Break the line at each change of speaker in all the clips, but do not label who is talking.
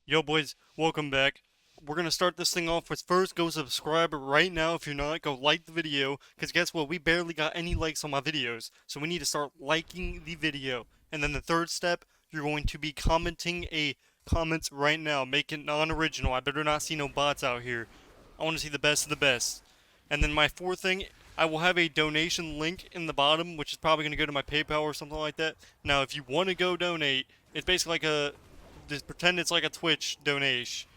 Yo, boys, welcome back. We're gonna start this thing off with first go subscribe right now. If you're not, go like the video. Because guess what? We barely got any likes on my videos. So we need to start liking the video. And then the third step, you're going to be commenting a comments right now. Make it non-original. I better not see no bots out here. I want to see the best of the best. And then my fourth thing, I will have a donation link in the bottom, which is probably going to go to my PayPal or something like that. Now, if you want to go donate, it's basically like just pretend it's like a Twitch donation.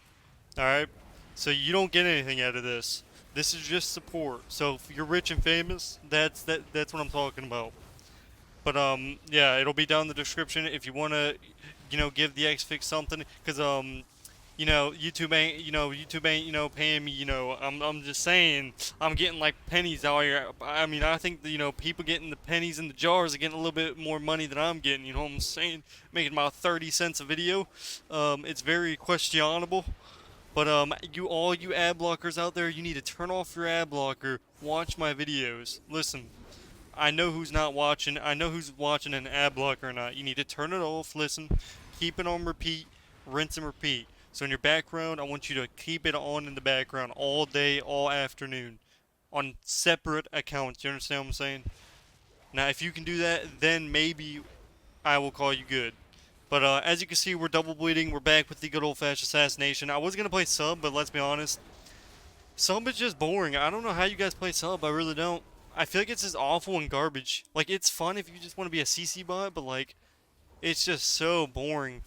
Alright? So you don't get anything out of this. This is just support. So if you're rich and famous, that's what I'm talking about. But yeah, it'll be down in the description if you wanna, give the Xfix something, cause YouTube ain't, paying me, I'm just saying, I'm getting like pennies out here. I mean, I think people getting the pennies in the jars are getting a little bit more money than I'm getting, you know what I'm saying? Making about 30 cents a video. It's very questionable. But all you ad blockers out there, you need to turn off your ad blocker. Watch my videos. Listen, I know who's not watching. I know who's watching an ad blocker or not. You need to turn it off, listen, keep it on repeat, rinse and repeat. So in your background, I want you to keep it on in the background all day, all afternoon, on separate accounts. You understand what I'm saying? Now, if you can do that, then maybe I will call you good. But as you can see, we're double bleeding. We're back with the good old-fashioned assassination. I was gonna play sub, but let's be honest, sub is just boring. I don't know how you guys play sub. I really don't. I feel like it's just awful and garbage. Like, it's fun if you just want to be a CC bot, but like, it's just so boring.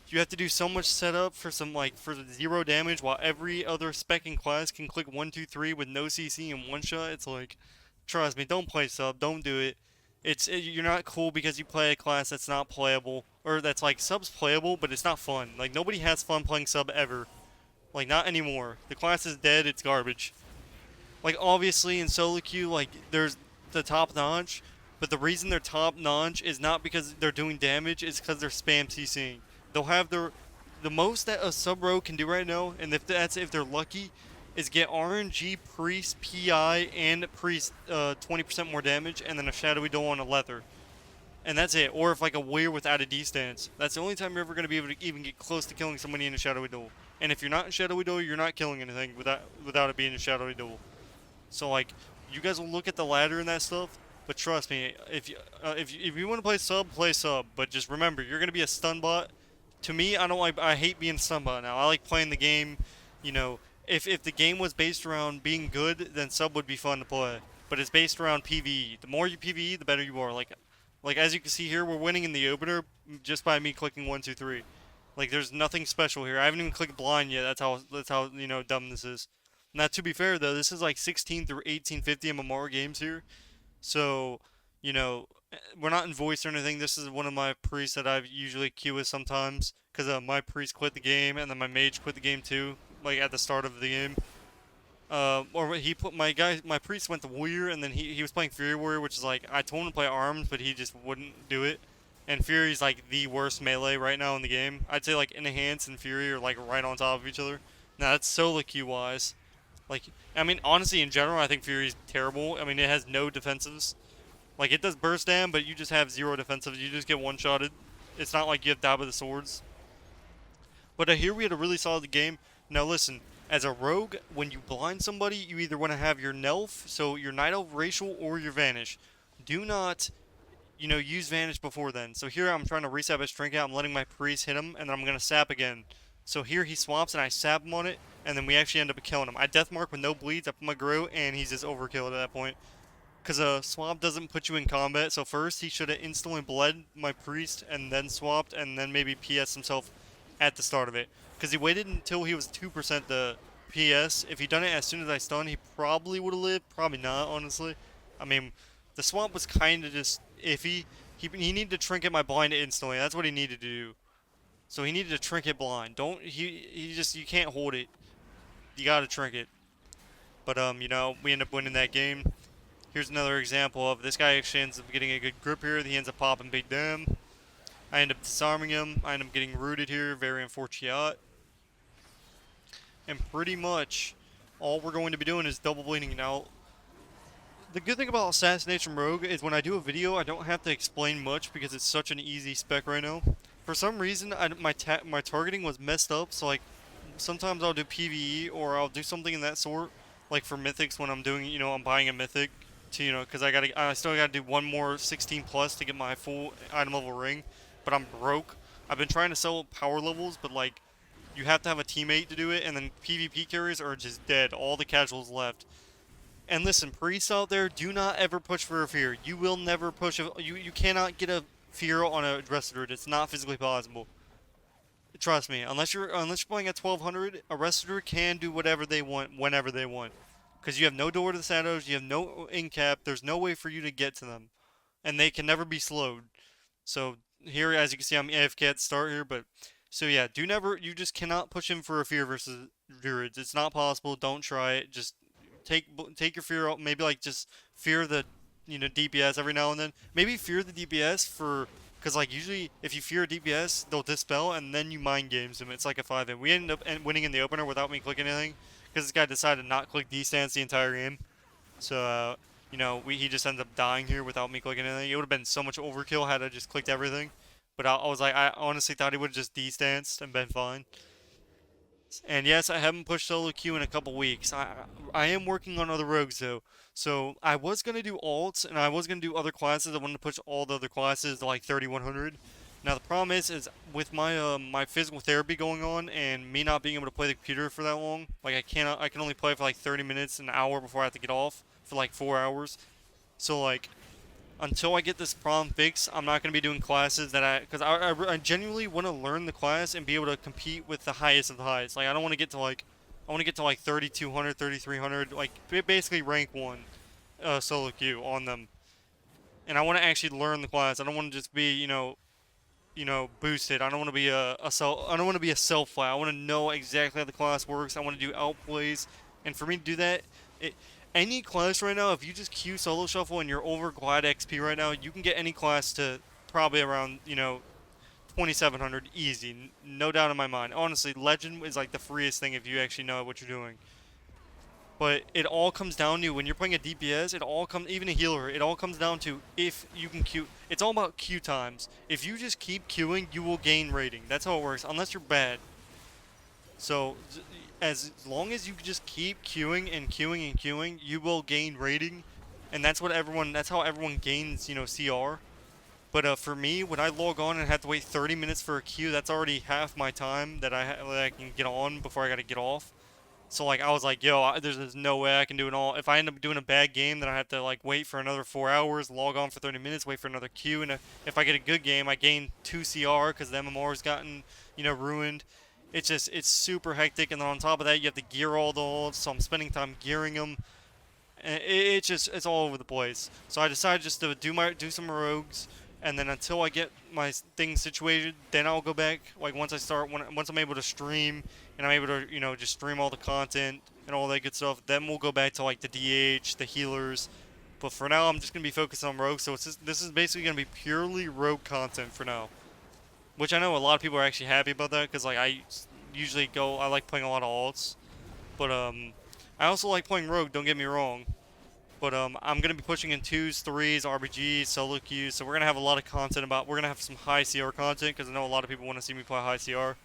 You have to do so much setup for for zero damage, while every other spec in class can click 1, 2, 3 with no CC and one shot. It's like, trust me, don't play sub. Don't do it. You're not cool because you play a class that's not playable, or that's like sub's playable, but it's not fun. Like, nobody has fun playing sub ever. Like, not anymore. The class is dead. It's garbage. Like, obviously in solo queue, like, there's the top notch, but the reason they're top notch is not because they're doing damage, it's because they're spam CCing. They'll have the most that a sub row can do right now, and if they're lucky, is get RNG, priest, PI, and priest 20% more damage, and then a shadowy duel on a leather. And that's it. Or if like a warrior without a D stance. That's the only time you're ever going to be able to even get close to killing somebody in a shadowy duel. And if you're not in shadowy duel, you're not killing anything without it being a shadowy duel. So like, you guys will look at the ladder and that stuff, but trust me, if you want to play sub. But just remember, you're gonna be a stun bot. To me, I hate being a stun bot now. I like playing the game. You know, if the game was based around being good, then sub would be fun to play. But it's based around PvE. The more you PvE, the better you are. Like as you can see here, we're winning in the opener just by me clicking 1, 2, 3. Like there's nothing special here. I haven't even clicked blind yet. That's how dumb this is. Now, to be fair, though, this is like 16 through 1850 MMR games here. So, we're not in voice or anything. This is one of my priests that I usually queue with sometimes. Because my priest quit the game, and then my mage quit the game too, like at the start of the game. Or he put my priest went to warrior, and then he was playing Fury Warrior, which is like, I told him to play arms, but he just wouldn't do it. And Fury's like the worst melee right now in the game. I'd say like Enhance and Fury are like right on top of each other. Now that's solo queue wise. Like, I mean, honestly, in general, I think Fury's terrible. I mean, it has no defensives. Like, it does burst dam, but you just have zero defensives. You just get one-shotted. It's not like you have dab of the swords. But here we had a really solid game. Now listen, as a rogue, when you blind somebody, you either want to have your Nelf, so your Night Elf Racial, or your Vanish. Do not, use Vanish before then. So here I'm trying to reset his Trinket. I'm letting my Priest hit him, and then I'm going to sap again. So here he swaps, and I sap him on it, and then we actually end up killing him. I deathmark with no bleeds. I put my Grow, and he's just overkill at that point. Because a swap doesn't put you in combat, so first he should have instantly bled my Priest, and then swapped, and then maybe PS himself at the start of it. Because he waited until he was 2% the PS. If he'd done it as soon as I stunned, he probably would have lived. Probably not, honestly. I mean, the swap was kind of just iffy. He needed to trinket my blind instantly. That's what he needed to do. So he needed to trinket blind. You can't hold it. You gotta trinket. But, we end up winning that game. Here's another example of this guy actually ends up getting a good grip here. He ends up popping big dam. I end up disarming him. I end up getting rooted here. Very unfortunate. And pretty much all we're going to be doing is double bleeding. Now, the good thing about Assassination Rogue is when I do a video, I don't have to explain much because it's such an easy spec right now. For some reason, my targeting was messed up. So like sometimes I'll do PvE or I'll do something in that sort, like for mythics when I'm doing, I'm buying a mythic to, because I still gotta do one more 16 plus to get my full item level ring, but I'm broke. I've been trying to sell power levels, but like you have to have a teammate to do it, and then PvP carriers are just dead. All the casuals left. And listen, priests out there, do not ever push for a fear. You will never push you cannot get a fear on a dress druid. It's not physically possible. Trust me, unless you're playing at 1200, a wrestler can do whatever they want whenever they want, because you have no door to the shadows, you have no in cap. There's no way for you to get to them, and they can never be slowed. So here, as you can see, I'm AFK at the start here, but so yeah, you just cannot push him for a fear versus druids. It's not possible. Don't try it. Just take your fear out. Maybe like just fear the DPS every now and then. Maybe fear the DPS for because like usually if you fear DPS, they'll dispel and then you mind games them. It's like a 5-hit. We ended up winning in the opener without me clicking anything because this guy decided to not click D-stance the entire game. So he just ended up dying here without me clicking anything. It would have been so much overkill had I just clicked everything. But I was like, I honestly thought he would have just D-stanced and been fine. And yes, I haven't pushed solo queue in a couple weeks. I am working on other rogues though. So I was gonna do alts and I was gonna do other classes. I wanted to push all the other classes to like 3100. Now the problem is with my physical therapy going on and me not being able to play the computer for that long. Like I can only play for like 30 minutes, an hour before I have to get off for like 4 hours. So like until I get this problem fixed, I'm not going to be doing classes because I genuinely want to learn the class and be able to compete with the highest of the highest. Like, I don't want to get to like, I want to get to like 3200, 3300, like, basically rank 1 solo queue on them. And I want to actually learn the class. I don't want to just be, boosted. I don't want to be I don't want to be a self flat. I want to know exactly how the class works. I want to do outplays. And for me to do that, it, any class right now, if you just queue solo shuffle and you're over glide XP right now, you can get any class to probably around 2700 easy, no doubt in my mind. Honestly, legend is like the freest thing if you actually know what you're doing. But it all comes down to when you're playing a DPS, even a healer, it all comes down to if you can queue. It's all about queue times. If you just keep queuing, you will gain rating. That's how it works, unless you're bad. So as long as you just keep queuing and queuing and queuing, you will gain rating, and that's how everyone gains, CR. But for me, when I log on and have to wait 30 minutes for a queue, that's already half my time that I can get on before I got to get off. So like I was like, yo, there's no way I can do it all. If I end up doing a bad game, then I have to like wait for another 4 hours, log on for 30 minutes, wait for another queue, and if I get a good game, I gain 2 CR because the MMR's gotten ruined. It's super hectic, and then on top of that, you have to gear all the ults. So I'm spending time gearing them. And it's all over the place. So I decided just to do some rogues, and then until I get my things situated, then I'll go back. Like once I'm able to stream and I'm able to just stream all the content and all that good stuff, then we'll go back to like the DH, the healers. But for now, I'm just gonna be focused on rogue. So this is basically gonna be purely rogue content for now, which I know a lot of people are actually happy about that because like I like playing a lot of alts, but I also like playing rogue. Don't get me wrong. But I'm gonna be pushing in 2s, 3s, RBGs, solo queues. So we're gonna have a lot of content we're gonna have some high CR content because I know a lot of people want to see me play high CR.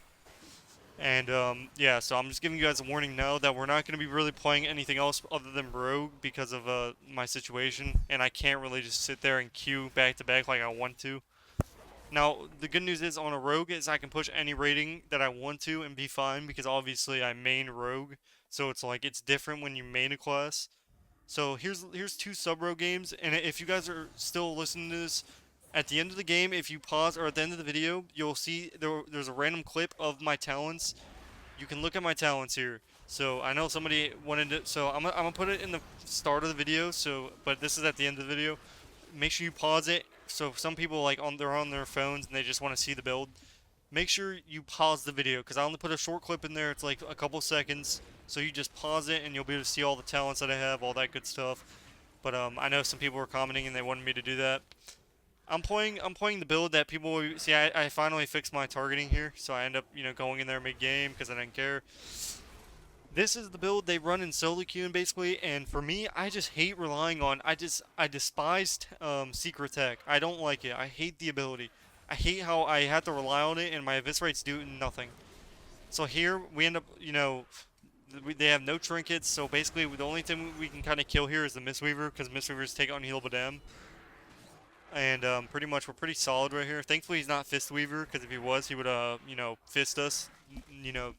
And yeah, so I'm just giving you guys a warning now that we're not gonna be really playing anything else other than rogue because of my situation, and I can't really just sit there and queue back to back like I want to. Now, the good news is on a rogue is I can push any rating that I want to and be fine because obviously I main rogue. So it's like it's different when you main a class. So here's 2 sub-rogue games, and if you guys are still listening to this, at the end of the game, if you pause, or at the end of the video, you'll see there's a random clip of my talents. You can look at my talents here. So I know somebody wanted to, so I'm gonna put it in the start of the video. So, but this is at the end of the video. Make sure you pause it. So some people they're on their phones and they just want to see the build. Make sure you pause the video because I only put a short clip in there. It's like a couple seconds. So you just pause it and you'll be able to see all the talents that I have, all that good stuff. But I know some people were commenting and they wanted me to do that. I'm playing the build that people see. I finally fixed my targeting here, so I end up going in there mid game because I didn't care. This is the build they run in solo queuing basically, and for me, I just hate relying on. I despise secret tech. I don't like it. I hate the ability. I hate how I have to rely on it and my eviscerates do nothing. So here we end up, they have no trinkets, so basically the only thing we can kind of kill here is the Mistweaver, because Mistweavers take unhealable dam. And pretty much we're pretty solid right here. Thankfully he's not Fistweaver, because if he was, he would, fist us.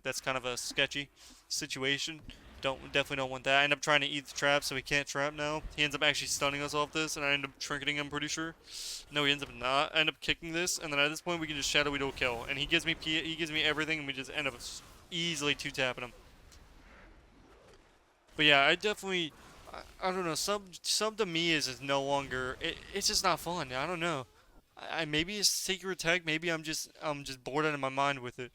That's kind of a sketchy situation. Definitely don't want that. I end up trying to eat the trap, so he can't trap now. He ends up actually stunning us off this, and I end up trinketing him, pretty sure. No, he ends up not. I end up kicking this, and then at this point we can just Shadow Weedle kill. And he gives me everything, and we just end up easily two-tapping him. But yeah, I definitely, I don't know. Sub to me is just no longer. It's just not fun. I don't know. Maybe it's secret tech. Maybe I'm just bored out of my mind with it.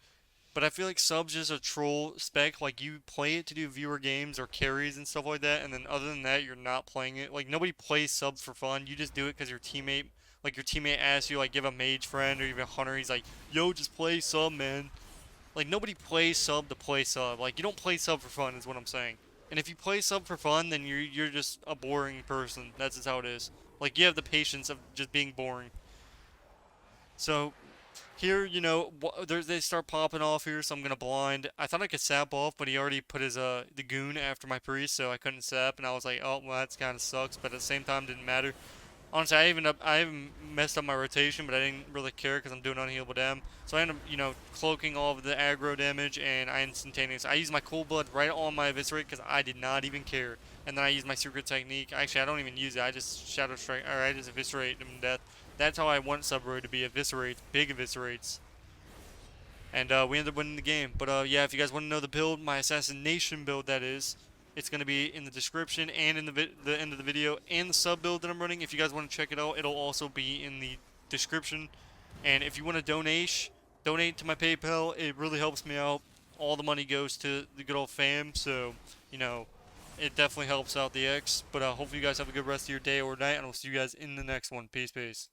But I feel like sub's just a troll spec. Like you play it to do viewer games or carries and stuff like that, and then other than that, you're not playing it. Like nobody plays sub for fun. You just do it because your teammate asks you, like give a mage friend or even a hunter. He's like, "Yo, just play sub, man." Like nobody plays sub to play sub. Like you don't play sub for fun, is what I'm saying. And if you play sub for fun, then you're just a boring person. That's just how it is. Like you have the patience of just being boring. So here, they start popping off here, so I'm gonna blind. I thought I could sap off, but he already put his the goon after my priest, so I couldn't sap, and I was like, oh well, that's kind of sucks. But at the same time, didn't matter. Honestly, I even messed up my rotation, but I didn't really care because I'm doing unhealable dam. So I ended up, cloaking all of the aggro damage, and I instantaneous. I used my cool blood right on my eviscerate because I did not even care. And then I used my secret technique. Actually, I don't even use it. I just shadow strike, or I just eviscerate them to death. That's how I want Subroid to be: eviscerates, big eviscerates. And we ended up winning the game. But yeah, if you guys want to know the build, my assassination build, that is, it's going to be in the description and in the end of the video, and the sub build that I'm running. If you guys want to check it out, it'll also be in the description. And if you want to donate to my PayPal. It really helps me out. All the money goes to the good old fam, so you know it definitely helps out the X. But hopefully you guys have a good rest of your day or night, and I'll see you guys in the next one. Peace, peace.